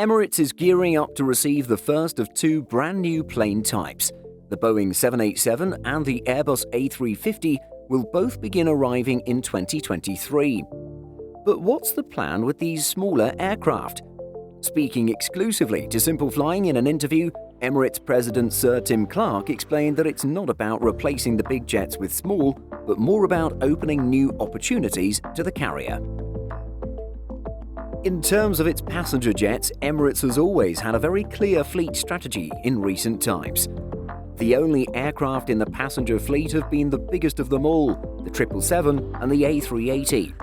Emirates is gearing up to receive the first of two brand new plane types. The Boeing 787 and the Airbus A350 will both begin arriving in 2023. But what's the plan with these smaller aircraft? Speaking exclusively to Simple Flying in an interview, Emirates President Sir Tim Clark explained that it's not about replacing the big jets with small, but more about opening new opportunities to the carrier. In terms of its passenger jets, Emirates has always had a very clear fleet strategy in recent times. The only aircraft in the passenger fleet have been the biggest of them all, the 777 and the A380.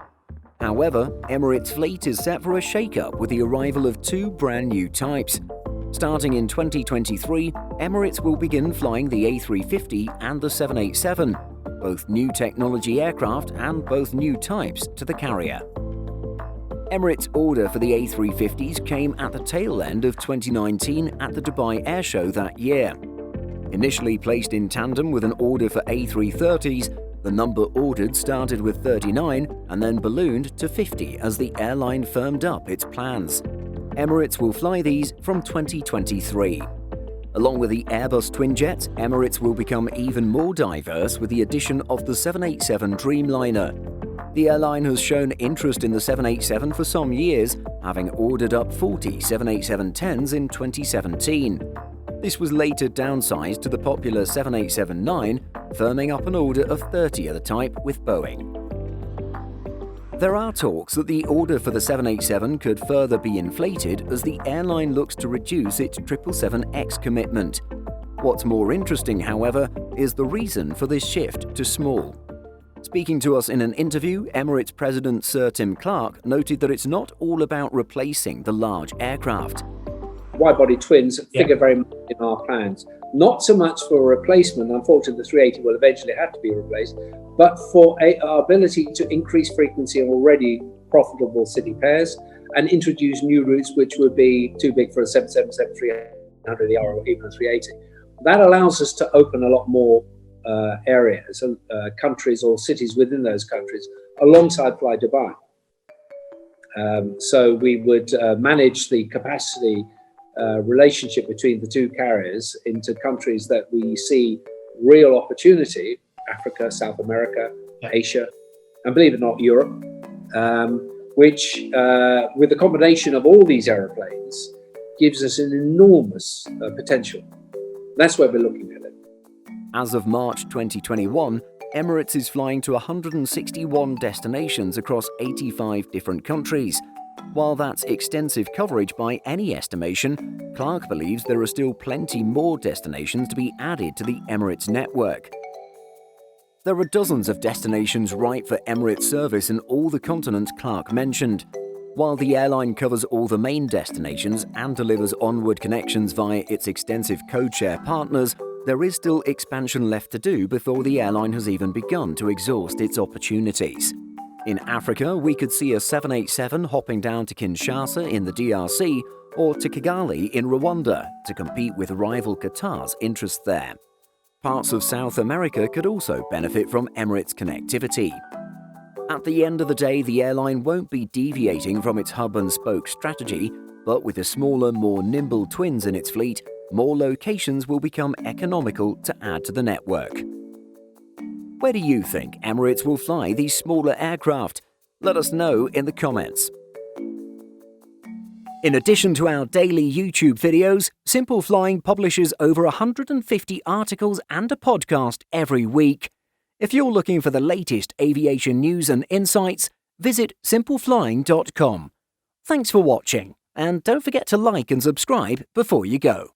However, Emirates' fleet is set for a shake-up with the arrival of two brand new types. Starting in 2023, Emirates will begin flying the A350 and the 787, both new technology aircraft and both new types to the carrier. Emirates' order for the A350s came at the tail end of 2019 at the Dubai Air Show that year. Initially placed in tandem with an order for A330s, the number ordered started with 39 and then ballooned to 50 as the airline firmed up its plans. Emirates will fly these from 2023. Along with the Airbus twin jets, Emirates will become even more diverse with the addition of the 787 Dreamliner. The airline has shown interest in the 787 for some years, having ordered up 40 787-10s in 2017. This was later downsized to the popular 787-9, firming up an order of 30 of the type with Boeing. There are talks that the order for the 787 could further be inflated as the airline looks to reduce its 777X commitment. What's more interesting, however, is the reason for this shift to small. Speaking to us in an interview, Emirates President Sir Tim Clark noted that it's not all about replacing the large aircraft. Wide-body twins figure very much in our plans. Not so much for a replacement, unfortunately the 380 will eventually have to be replaced, but for our ability to increase frequency of already profitable city pairs and introduce new routes which would be too big for a 777-300 or even a 380. That allows us to open a lot more areas, countries or cities within those countries alongside Fly Dubai. So we would manage the capacity relationship between the two carriers into countries that we see real opportunity, Africa, South America, Asia, and believe it or not, Europe, which with the combination of all these aeroplanes gives us an enormous potential. That's where we're looking at it. As of March 2021, Emirates is flying to 161 destinations across 85 different countries. While that's extensive coverage by any estimation, Clark believes there are still plenty more destinations to be added to the Emirates network. There are dozens of destinations right for Emirates service in all the continents Clark mentioned. While the airline covers all the main destinations and delivers onward connections via its extensive codeshare partners, there is still expansion left to do before the airline has even begun to exhaust its opportunities. In Africa, we could see a 787 hopping down to Kinshasa in the DRC or to Kigali in Rwanda to compete with rival Qatar's interest there. Parts of South America could also benefit from Emirates connectivity. At the end of the day, the airline won't be deviating from its hub-and-spoke strategy, but with the smaller, more nimble twins in its fleet, more locations will become economical to add to the network. Where do you think Emirates will fly these smaller aircraft? Let us know in the comments. In addition to our daily YouTube videos, Simple Flying publishes over 150 articles and a podcast every week. If you're looking for the latest aviation news and insights, visit simpleflying.com. Thanks for watching, and don't forget to like and subscribe before you go.